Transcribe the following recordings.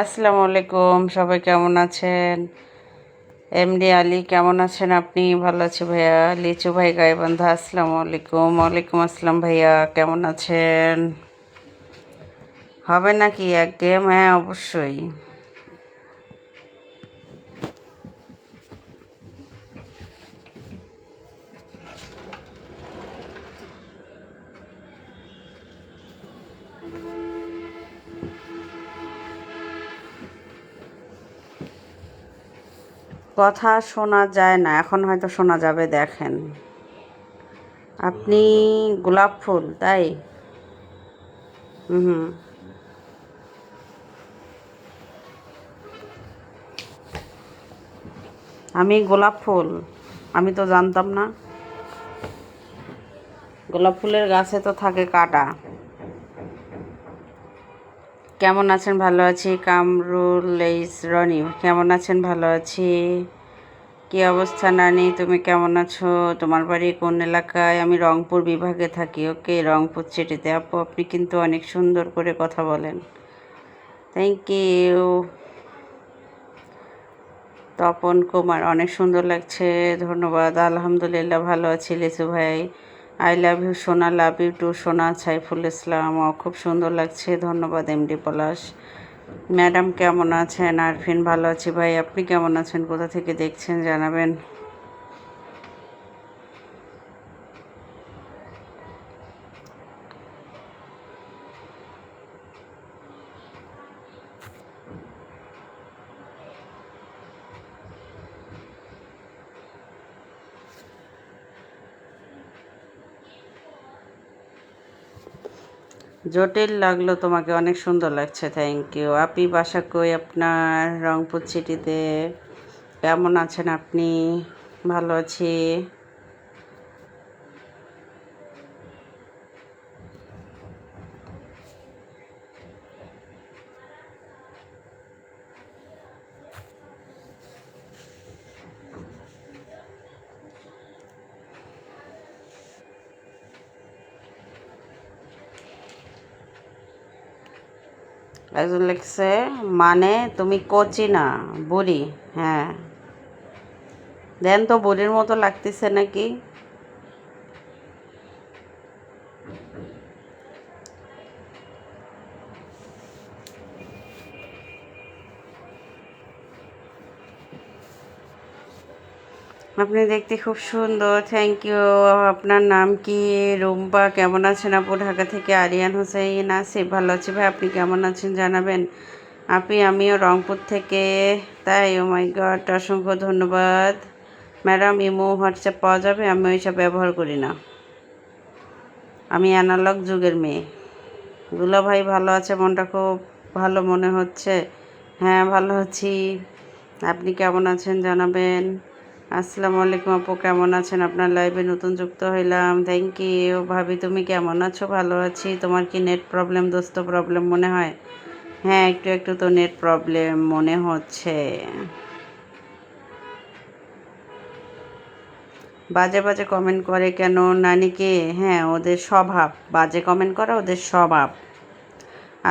আসসালামু আলাইকুম, সবাই কেমন আছেন? এমডি আলী কেমন আছেন আপনি? ভালো আছি ভাইয়া। লিচু ভাই গাইবান্ধা, আসসালামু আলাইকুম। ওয়ালাইকুম আসসালাম ভাইয়া, কেমন আছেন? হবে নাকি এক গেম? হ্যাঁ, অবশ্যই। কথা শোনা যায় না, এখন হয়তো শোনা যাবে, দেখেন। আপনি গোলাপ ফুল, তাই? হুম। আমি গোলাপ ফুল, আমি তো জানতাম না। গোলাপ ফুলের গাছে তো থাকে কাঁটা। কেমন আছেন? ভালো আছি। কামরুলেইস রনি, কেমন আছেন? ভালো আছি। কি অবস্থা নানি, তুমি কেমন আছো? তোমার বাড়ি কোন এলাকায়? আমি রংপুর বিভাগে থাকি। ওকে, রংপুর সিটিতে। আপু, আপনি কিন্তু অনেক সুন্দর করে কথা বলেন। Thank you. তপন কুমার, অনেক সুন্দর লাগছে, ধন্যবাদ। আলহামদুলিল্লাহ ভালো আছি লিচু ভাই। আই লাভ ইউ সোনা, লাভ ইউ টু সোনা। সাইফুল ইসলাম, খুব সুন্দর লাগছে, ধন্যবাদ। এমডি পলাশ, ম্যাডাম কেমন আছেন? আরফিন, ভালো আছি ভাই, আপনি কেমন আছেন? কোথা থেকে দেখছেন জানাবেন। জটিল লাগলো তোমাকে, অনেক সুন্দর লাগছে, থ্যাংক ইউ। আপনি বাসা কই আপনার? রংপুর সিটিতে। কেমন আছেন আপনি? ভালো আছি। একজন লিখছে, মানে তুমি কচি না, বুড়ি? হ্যাঁ, দেন তো, বুড়ির মতো লাগতেছে নাকি? আপনি দেখতে খুব সুন্দর, থ্যাংক ইউ। আপনার নাম কি? রুম্পা, কেমন আছেন আপু? ঢাকা থেকে আরিয়ান হোসেন আসিফ, ভালো আছি ভাই, আপনি কেমন আছেন জানাবেন। আমিও রংপুর থেকে, তাই? ও মাই গড, অসংখ্য ধন্যবাদ। ম্যাডাম, ইমো হোয়াটসঅ্যাপ পাওয়া যাবে? আমি ওইসব ব্যবহার করি না, আমি অ্যানালগ যুগের মেয়ে। দুলা ভাই ভালো আছে? মনটা খুব ভালো মনে হচ্ছে। হ্যাঁ, ভালো আছি। আপনি কেমন আছেন জানাবেন। আসসালামু আলাইকুম আপু, কেমন আছেন? আপনার লাইভে নতুন যুক্ত হইলাম, থ্যাংক ইউ। ভাবি, তুমি কেমন আছো? ভালো আছি। তোমার কি নেট প্রবলেম, দোস্ত প্রবলেম মনে হয়? হ্যাঁ, একটু একটু তো নেট প্রবলেম মনে হচ্ছে। বাজে বাজে কমেন্ট করে কেন নানিকে? হ্যাঁ, ওদের স্বভাব, বাজে কমেন্ট করা ওদের স্বভাব।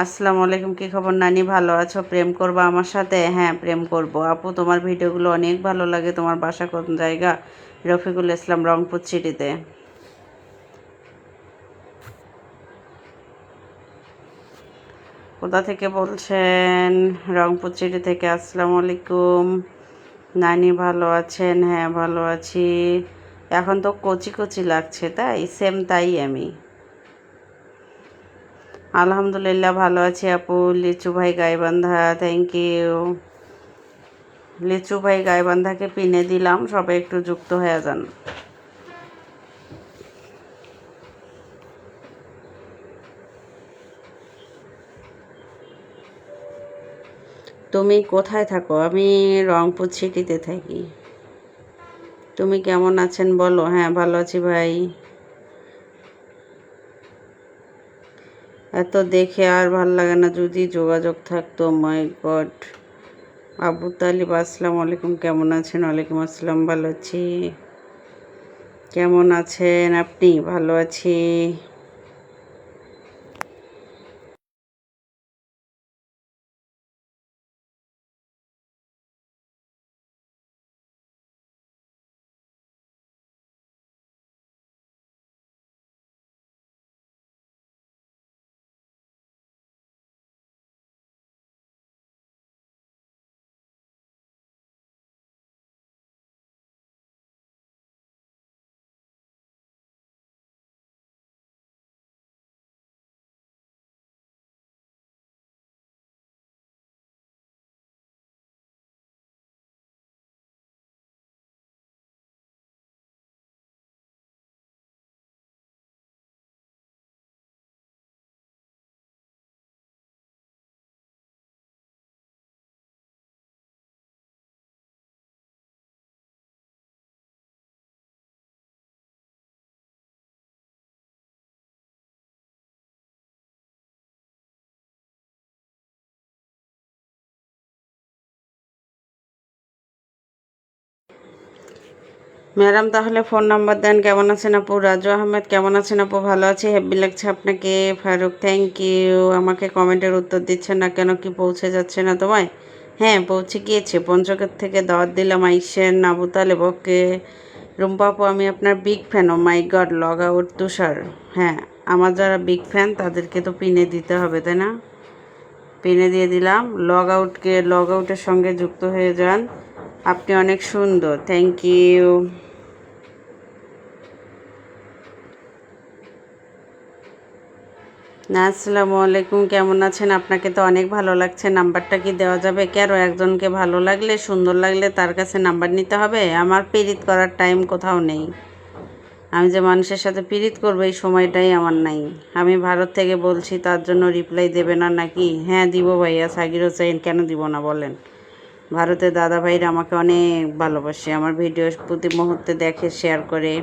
আসসালামু আলাইকুম, কী খবর নানি, ভালো আছো? প্রেম করবা আমার সাথে? হ্যাঁ, প্রেম করব আপু, তোমার ভিডিওগুলো অনেক ভালো লাগে। তোমার বাসা কোন জায়গা? রফিকুল ইসলাম, রংপুর সিটিতে। কোথা থেকে বলছেন? রংপুর সিটি থেকে। আসসালামু আলাইকুম নানি, ভালো আছেন? হ্যাঁ, ভালো আছি। এখন তো কচি কচি লাগছে, তাই? সেম তাই আমি। আলহামদুলিল্লাহ ভালো আছি আপু। লিচু ভাই গাইবান্ধা, থ্যাংক ইউ। লিচু ভাই গাইবান্ধাকে পিনে দিলাম, সবাই একটু যুক্ত হয়ে যান। তুমি কোথায় থাকো? আমি রংপুর সিটিতে থাকি। তুমি কেমন আছেন বলো। হ্যাঁ, ভালো আছি ভাই। এত দেখে আর ভাল লাগে না, যদি যোগাযোগ থাকতো। মাই গড। আবু তালিব, আসসালামু আলাইকুম, কেমন আছেন? ওয়ালাইকুম আসসালাম, ভালো আছি। কেমন আছেন আপনি? ভালো আছি। ম্যাডাম তাহলে ফোন নাম্বার দেন। কেমন আছেন আপু? রাজু আহমেদ কেমন আছেন আপু? ভালো আছি, হ্যাপি লাগছে আপনাকে। Faruk thank you. আমাকে কমেন্টের উত্তর দিচ্ছেন না কেন? কি পৌঁছে যাচ্ছে না তোমায়? হ্যাঁ পৌঁছে গিয়েছে, পঞ্চগড় থেকে দাওয়াত দিলাম আইসেন। আবু তালেব ওকে। রুম্পা আপু আমি আপনার বিগ ফ্যান। ও মাই গড, লগ আউট তুষার। হ্যাঁ আমার যারা বিগ ফ্যান তাদেরকে তো পিনে দিতে হবে তাই না? পিনে দিয়ে দিলাম। লগ আউটের সঙ্গে যুক্ত হয়ে যান। আপনি অনেক সুন্দর, থ্যাংক ইউ। না আসসালামু আলাইকুম, কেমন আছেন? আপনাকে তো অনেক ভালো লাগছে, নাম্বারটা কি দেওয়া যাবে? কেন একজনকে ভালো লাগলে সুন্দর লাগলে তার কাছে নাম্বার নিতে হবে? আমার পিরিত করার টাইম কোথাও নেই। আমি যে মানুষের সাথে পিরিত করবো এই সময়টাই আমার নাই। আমি ভারত থেকে বলছি, তার জন্য রিপ্লাই দেবে না নাকি? হ্যাঁ দিব ভাইয়া, সাকির হোসেন, কেন দিব না বলেন। ভারতের দাদা ভাইরা আমাকে অনেক ভালোবাসে, আমার ভিডিও প্রতি মুহূর্তে দেখে, শেয়ার করে।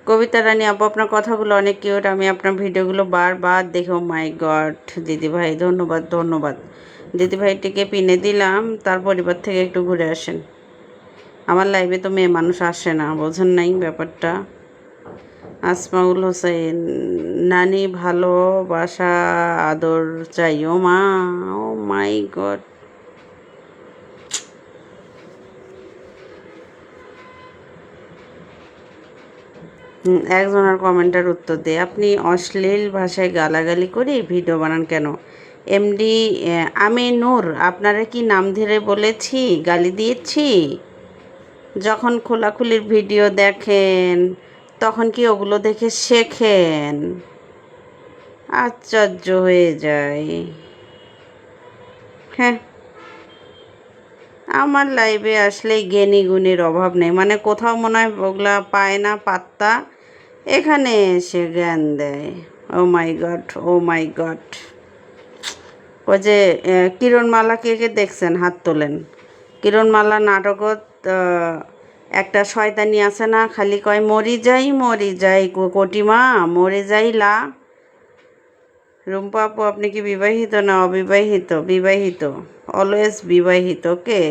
কবিতা রানী আপু আপনার কথাগুলো অনেক কিউট, আমি আপনার ভিডিওগুলো বারবার দেখি। ও মাই গড দিদিভাই, ধন্যবাদ ধন্যবাদ। দিদিভাইটিকে পিনে দিলাম, তার পরিবার থেকে একটু ঘুরে আসেন। আমার লাইভে তো মেয়ে মানুষ আসে না, বোঝেন নাই ব্যাপারটা। আসমাউল হোসেন, নানি ভালোবাসা আদর চাই। ও মা, ও মাই গড। একজনের কমেন্টের উত্তর দিয়ে, আপনি অশ্লীল ভাষায় গালাগালি করে ভিডিও বানান কেন? এমডি আমি নূর, আপনারা কি নাম ধরে বলেছি, গালি দিয়েছি? যখন খোলাখুলির ভিডিও দেখেন তখন কি ওগুলো দেখে শেখেন? আশ্চর্য হয়ে যায়। হ্যাঁ আমার লাইভে আসলেই জ্ঞানী গুণীর অভাব নেই, মানে কোথাও মনে হয় ওগুলা পায় না পাত্তা, এখানে এসে জ্ঞান দেয়। ও মাই গড, ও মাই গড। ওই যে কিরণমালা কে কে দেখছেন হাত তোলেন? কিরণমালা নাটকত একটা শয়তানি আছে না, খালি কয় মরি যাই কটিমা, মরে যাই লা। রুম্পা আপু আপনি কি বিবাহিত না অবিবাহিত? বিবাহিত, অলওয়েজ বিবাহিত। কে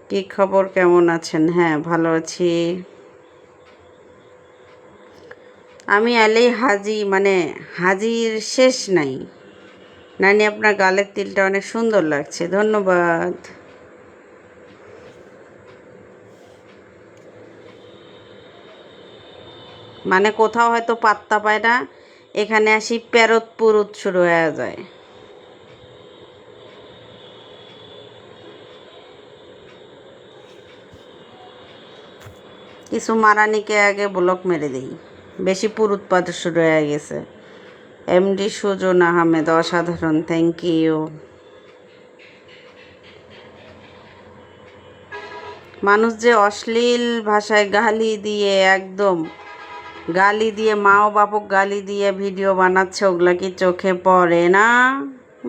কি খবর, কেমন আছেন? হ্যাঁ ভালো আছি। আমি এলেই হাজি, মানে হাজির শেষ নাই। নানি আপনার গালের তিলটা অনেক সুন্দর লাগছে, ধন্যবাদ। মানে কোথাও হয়তো পাত্তা পায় না, এখানে আসি প্যারত পুরুত শুরু হয়ে যায়। কিছু মারানিকে আগে ব্লক মেরে দেই, বেশি পুরুত পাত শুরু হয়ে গেছে। এমডি সুজন আহমেদ অসাধারণ, থ্যাংক ইউ। মানুষ যে অশ্লীল ভাষায় গালি দিয়ে, একদম গালি দিয়ে, মা ও বাপক গালি দিয়ে ভিডিও বানাচ্ছে, ওগুলা কি চোখে পড়ে না?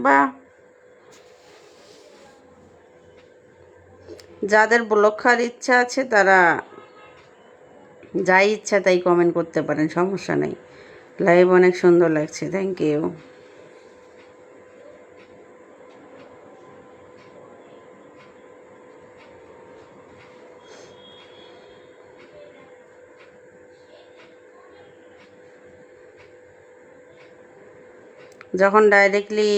বা যাদের ব্লক খাওয়ার ইচ্ছা আছে তারা যাই ইচ্ছা তাই কমেন্ট করতে পারেন, সমস্যা নেই। লাইভ অনেক সুন্দর লাগছে, থ্যাংক ইউ। যখন ডাইরেক্টলি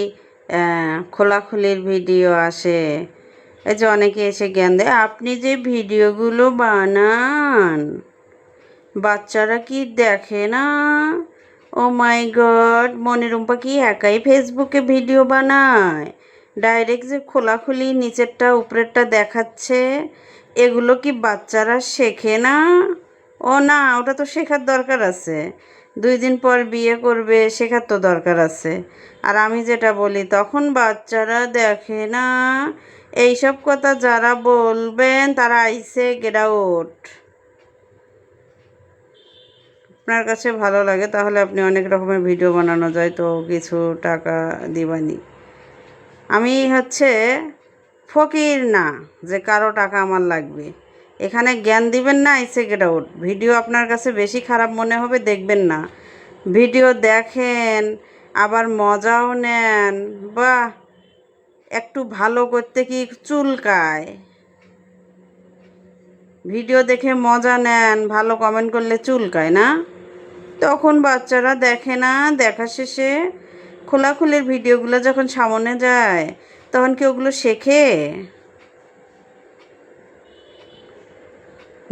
খোলাখুলির ভিডিও আসে, এই যে অনেকে এসে জ্ঞান দেয়, আপনি যে ভিডিওগুলো বানান বাচ্চারা কি দেখে না? ও মাই গড, মনিরুম্পা কি একাই ফেসবুকে ভিডিও বানায়? ডাইরেক্ট যে খোলাখুলি নিচেরটা উপরেরটা দেখাচ্ছে, এগুলো কি বাচ্চারা শেখে না? ও না, ওটা তো শেখার দরকার আছে। 2 দিন পর বিয়ে করবে, শেখার তো দরকার আছে। আর আমি যেটা বলি তখন বাচ্চারা দেখে না, এইসব কথা যারা বলবেন তারা আইসে গেট আউট। আপনার কাছে ভালো লাগে তাহলে আপনি অনেক রকমের ভিডিও বানানো যায়, তো কিছু টাকা দিবানি। আমি হচ্ছে ফকির না যে কারো টাকা আমার লাগবে। এখানে জ্ঞান দিবেন না, এসে গেট আউট। ভিডিও আপনার কাছে বেশি খারাপ মনে হবে, দেখবেন না। ভিডিও দেখেন, আবার মজাও নেন, বাহ, একটু ভালো করতে কি চুলকায়। ভিডিও দেখে মজা নেন, ভালো কমেন্ট করলে চুলকায় না? তখন বাচ্চারা দেখে না, দেখা শেষে খোলাখুলির ভিডিওগুলো যখন সামনে যায় তখন কি ওগুলো শেখে?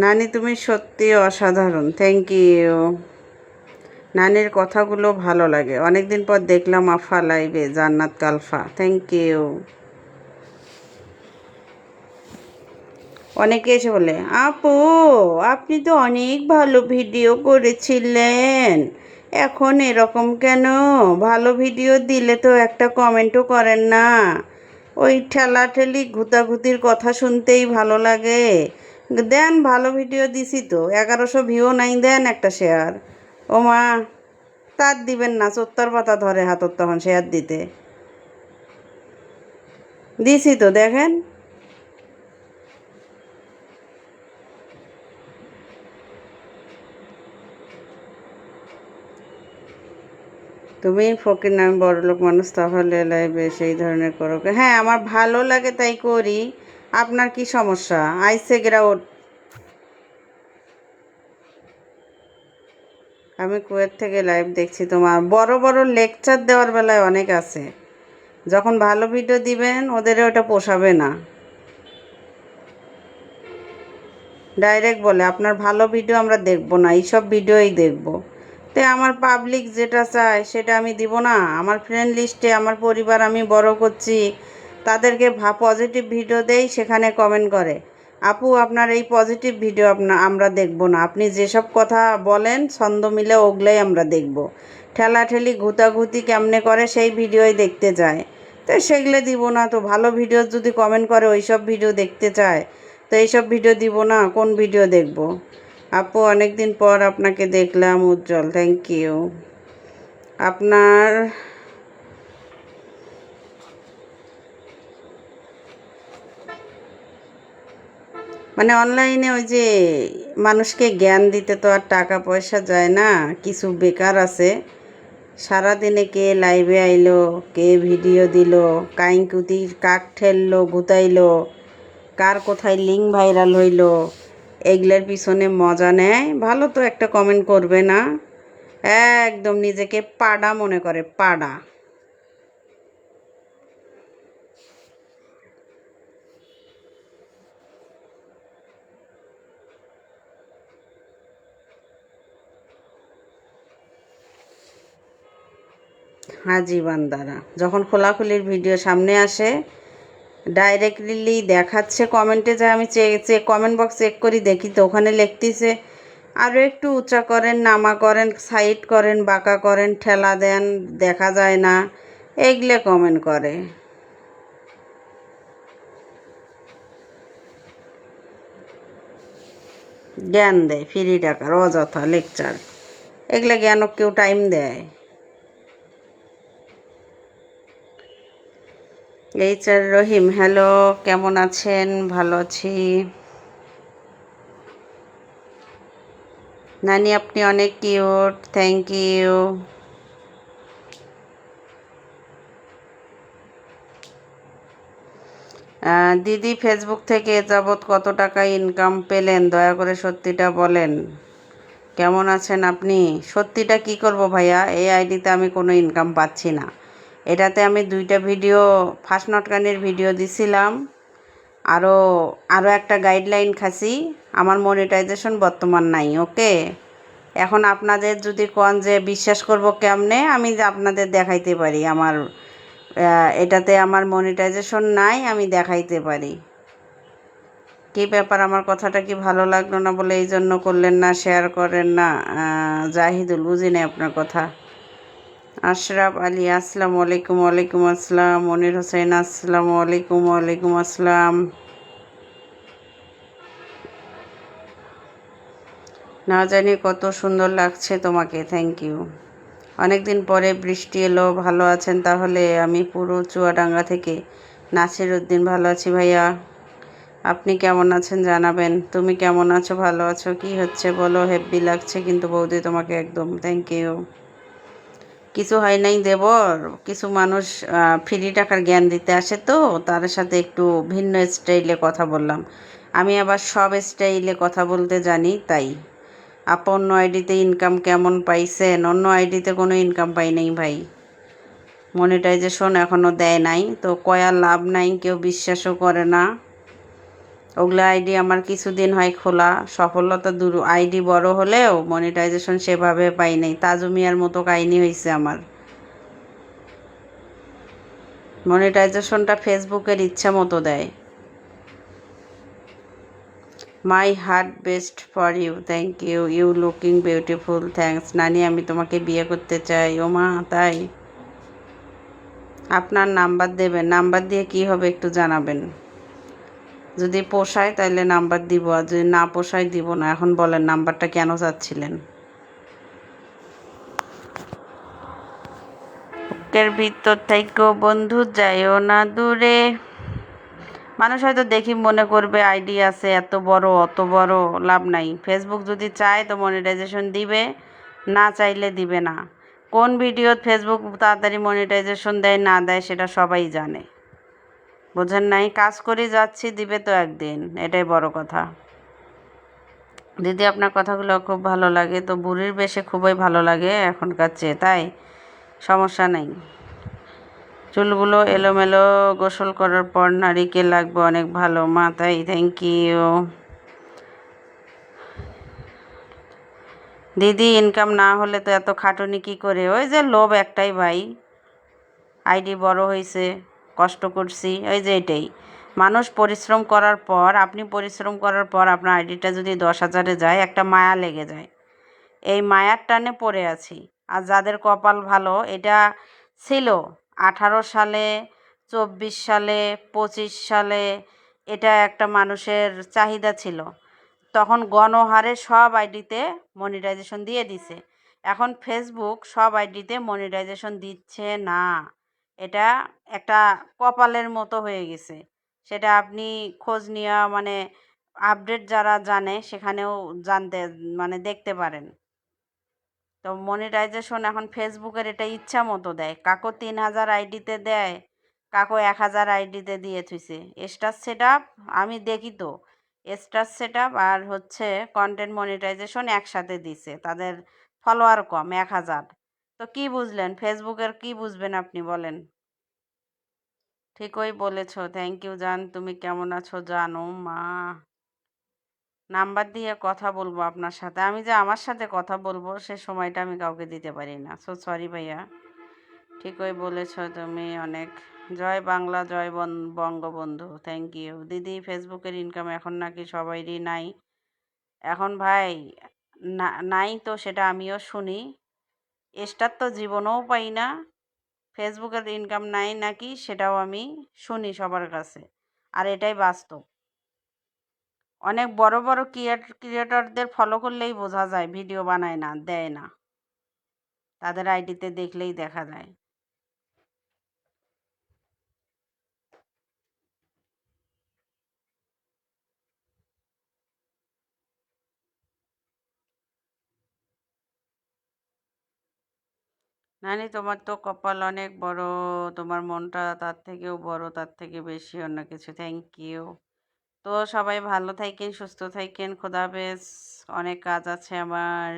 নানি তুমি সত্যি অসাধারণ, থ্যাংক ইউ। নানির কথাগুলো ভালো লাগে, অনেকদিন পর দেখলাম আফা লাইভে, জান্নাত কালফা, থ্যাংক ইউ। অনেকে এসে বলে, আপু আপনি তো অনেক ভালো ভিডিও করেছিলেন, এখন এরকম কেন? ভালো ভিডিও দিলে তো একটা কমেন্টও করেন না, ওই ঠেলাঠেলি ঘুতাঘুতির কথা শুনতেই ভালো লাগে। দেন, ভালো ভিডিও দিছি তো, 1100 ভিউ নাই, দেন একটা শেয়ার। ও মা, তার দিবেন না, চত্বর পাতা ধরে হাতত তখন শেয়ার দিতে। দিছি তো, দেখেন। তুমি ফকির নামে বড়লোক মানুষ, তাহলে লাইভে সেই ধরনের করো? হ্যাঁ, আমার ভালো লাগে তাই করি। আপনার কি সমস্যা? আইসে গ্রাউট। আমি কুয়েত থেকে লাইভ দেখছি। তোমার বড় বড় লেকচার দেওয়ার বেলায় অনেক আছে, যখন ভালো ভিডিও দিবেন ওদের ওটা পোষাবে না। ডাইরেক্ট বলে আপনার ভালো ভিডিও আমরা দেখব না, এইসব ভিডিওই দেখব। তো আমার পাবলিক যেটা চায় সেটা আমি দিব না? আমার ফ্রেন্ড লিস্টে আমার পরিবার আমি বড় করছি, তাদেরকে পজিটিভ ভিডিও দেই, সেখানে কমেন্ট করে, আপু আপনার এই পজিটিভ ভিডিও আমরা দেখব না, আপনি যেসব কথা বলেন ছন্দ মিলে ওগুলোই আমরা দেখব। ঠেলাঠেলি ঘুতাঘুতি কেমনে করে সেই ভিডিওই দেখতে চায়, তো সেগুলো দিব না। তো ভালো ভিডিও যদি কমেন্ট করে ওই সব ভিডিও দেখতে চায়, তো এইসব ভিডিও দিব না, কোন ভিডিও দেখব? আপু অনেক দিন পর আপনাকে দেখলাম, উজ্জ্বল, থ্যাংক ইউ। আপনার মানে অনলাইনে ওই যে মানুষকে জ্ঞান দিতে তো আর টাকা পয়সা যায় না, কিছু বেকার আছে, সারাদিনে কে লাইভে আইলো, কে ভিডিও দিল, কাইংকুতির কাক ঠেললো, গুতাইলো, কার কোথায় লিঙ্ক ভাইরাল হইলো, এগুলোর পিছনে মজা নেয়। ভালো তো একটা কমেন্ট করবে না? একদম নিজেকে পাডা মনে করে, পাডা। হাজি বান্দারা যখন খোলাখুলির ভিডিও সামনে আসে, ডাইরেক্টলি দেখাচ্ছে, কমেন্টে যায়, আমি কমেন্ট বক্স চেক করি, দেখি তো ওখানে লিখতেছে আরও একটু উঁচা করেন, নামা করেন, সাইড করেন, বাঁকা করেন, ঠেলা দেন, দেখা যায় না, এগুলো কমেন্ট করে। জ্ঞান দেয় ফ্রি টাকার, অযথা লেকচার, এগুলো জ্ঞানক কেউ টাইম দেয়? এইচআর রহিম, হ্যালো, কেমন আছেন? ভালো আছি। নানি আপনি অনেক কিউট, থ্যাংক ইউ। দিদি ফেসবুক থেকে যাবৎ কত টাকা ইনকাম পেলেন, দয়া করে সত্যিটা বলেন। কেমন আছেন আপনি? সত্যিটা কি করব ভাইয়া, এই আইডিতে আমি কোনো ইনকাম পাচ্ছি না। এটাতে আমি 2টা ভিডিও, ফার্স্ট নটকানির ভিডিও দিছিলাম, আরও আরও একটা গাইডলাইন খাসি, আমার মনিটাইজেশন বর্তমান নাই। ওকে, এখন আপনাদের যদি কোন যে বিশ্বাস করব কেমনে, আমি যে আপনাদের দেখাইতে পারি আমার এটাতে আমার মনিটাইজেশন নাই, আমি দেখাইতে পারি। কী ব্যাপার, আমার কথাটা কি ভালো লাগলো না বলে এই জন্য করলেন না, শেয়ার করেন না? জাহিদুল, বুঝি না আপনার কথা। আশরাফ আলী, আসসালামু আলাইকুম। ওয়ালাইকুম আসসালাম। মনির হোসেন, আসসালামু আলাইকুম। ওয়ালাইকুম আসসালাম। না জানি কত সুন্দর লাগছে তোমাকে, থ্যাংক ইউ। অনেক দিন পরে বৃষ্টি এলো, ভালো আছেন তাহলে? আমি পুরো চুয়াডাঙ্গা থেকে নাসির উদ্দিন, ভালো আছি ভাইয়া। আপনি কেমন আছেন জানাবেন। তুমি কেমন আছো, ভালো আছো, কি হচ্ছে বলো। হেব্বি লাগছে কিন্তু বৌদি তোমাকে একদম। Thank you. কিছু হয় নাই দেবর, কিছু মানুষ ফ্রি টাকার জ্ঞান দিতে আসে, তো তার সাথে একটু ভিন্ন স্টাইলে কথা বললাম। আমি আবার সব স্টাইলে কথা বলতে জানি, তাই। আপা অন্য আইডিতে ইনকাম কেমন পাইছেন? অন্য আইডিতে কোনো ইনকাম পাই নাই ভাই, মনিটাইজেশন এখনও দেয় নাই, তো কয়া লাভ নাই, কেউ বিশ্বাসও করে না। ওগুলো আইডি আমার কিছুদিন হয় খোলা, সফলতা দূর। আইডি বড় হলেও মনিটাইজেশন সেভাবে পাই নাই। তাজু মিয়ার মতো কাহিনী হয়েছে আমার। মনিটাইজেশনটা ফেসবুকের ইচ্ছা মতো দেয়। My heart best for you, thank you. You looking beautiful, thanks নানি। আমি তোমাকে বিয়ে করতে চাই। ও মা, তাই? আপনার নাম্বার দেবেন? নাম্বার দিয়ে কি হবে একটু জানাবেন। যদি পোষায় তাহলে নাম্বার দিব, আর যদি না পোষায় দিব না। এখন বলেন নাম্বারটা কেন চাচ্ছিলেন? বুকের ভিতর থেকেও বন্ধু যাইও না দূরে। মানুষ হয়তো দেখি মনে করবে আইডি আছে এত বড়, অত বড়। লাভ নাই। ফেসবুক যদি চায় তো মনিটাইজেশন দিবে, না চাইলে দিবে না। কোন ভিডিওত ফেসবুক তাড়াতাড়ি মনিটাইজেশন দেয় না দেয় সেটা সবাই জানে। বোঝেন নাই? কাজ করে যাচ্ছি, দিবে তো একদিন, এটাই বড় কথা। দিদি আপনার কথাগুলো খুব ভালো লাগে, তো বুড়ির বেশে খুবই ভালো লাগে এখনকার চেয়ে, তাই? সমস্যা নেই। চুলগুলো এলোমেলো, গোসল করার পর নারিকেল লাগবে, অনেক ভালো মা, তাই? Thank you. দিদি ইনকাম না হলে তো এত খাটুনি কি করে? ওই যে লোভ একটাই ভাই। আইডি বড় হয়েছে, কষ্ট করছি, ওই যে এটাই। মানুষ পরিশ্রম করার পর, আপনি পরিশ্রম করার পর আপনার আইডিটা যদি 10,000-এ যায়, একটা মায়া লেগে যায়। এই মায়ার টানে পড়ে আছি। আর যাদের কপাল ভালো, এটা ছিল 18 সালে, 24 সালে, 25 সালে, এটা একটা মানুষের চাহিদা ছিল। তখন গণহারে সব আইডিতে মনিটাইজেশন দিয়ে দিছে। এখন ফেসবুক সব আইডিতে মনিটাইজেশন দিচ্ছে না। এটা একটা কপালের মতো হয়ে গেছে। সেটা আপনি খোঁজ নেওয়া মানে আপডেট যারা জানে সেখানেও জানতে মানে দেখতে পারেন। তো মনিটাইজেশন এখন ফেসবুকের এটা ইচ্ছা মতো দেয়। কাকো 3,000 আইডিতে দেয়, কাকো 1,000 আইডিতে দিয়ে থুইছে। স্টার সেট আপ আমি দেখি তো, স্টার সেট আপ আর হচ্ছে কন্টেন্ট মনিটাইজেশন একসাথে দিছে। তাদের ফলোয়ার কম, 1,000। তো কি বুঝলেন? ফেসবুকের কি বুঝবেন আপনি বলেন? ঠিকই বলেছ। থ্যাংক ইউ জান। তুমি কেমন আছো জানো মা? নাম্বার দিয়ে কথা বলবো আপনার সাথে। আমি যে আমার সাথে কথা বলবো সে সময়টা আমি কাউকে দিতে পারি না। সো সরি ভাইয়া। ঠিকই বলেছ তুমি অনেক। জয় বাংলা, জয় বঙ্গবন্ধু। থ্যাংক ইউ দিদি। ফেসবুকের ইনকাম এখন নাকি সবাইরই নাই। এখন ভাই নাই তো, সেটা আমিও শুনি। স্টার তো জীবনেও পাই না। ফেসবুকের ইনকাম নাই নাকি সেটাও আমি শুনি সবার কাছে। আর এটাই বাস্তব। অনেক বড় বড় ক্রিয়েটরদের ফলো করলেই বোঝা যায় ভিডিও বানায় না, দেয় না। তাদের আইডিতে দেখলেই দেখা যায়। নানি তোমার তো কপাল অনেক বড়, তোমার মনটা তার থেকেও বড়, তার থেকে বেশি অন্য কিছু। Thank you. তো সবাই ভালো থাকেন, সুস্থ থাকেন, খোদা হাফেজ। অনেক কাজ আছে আমার।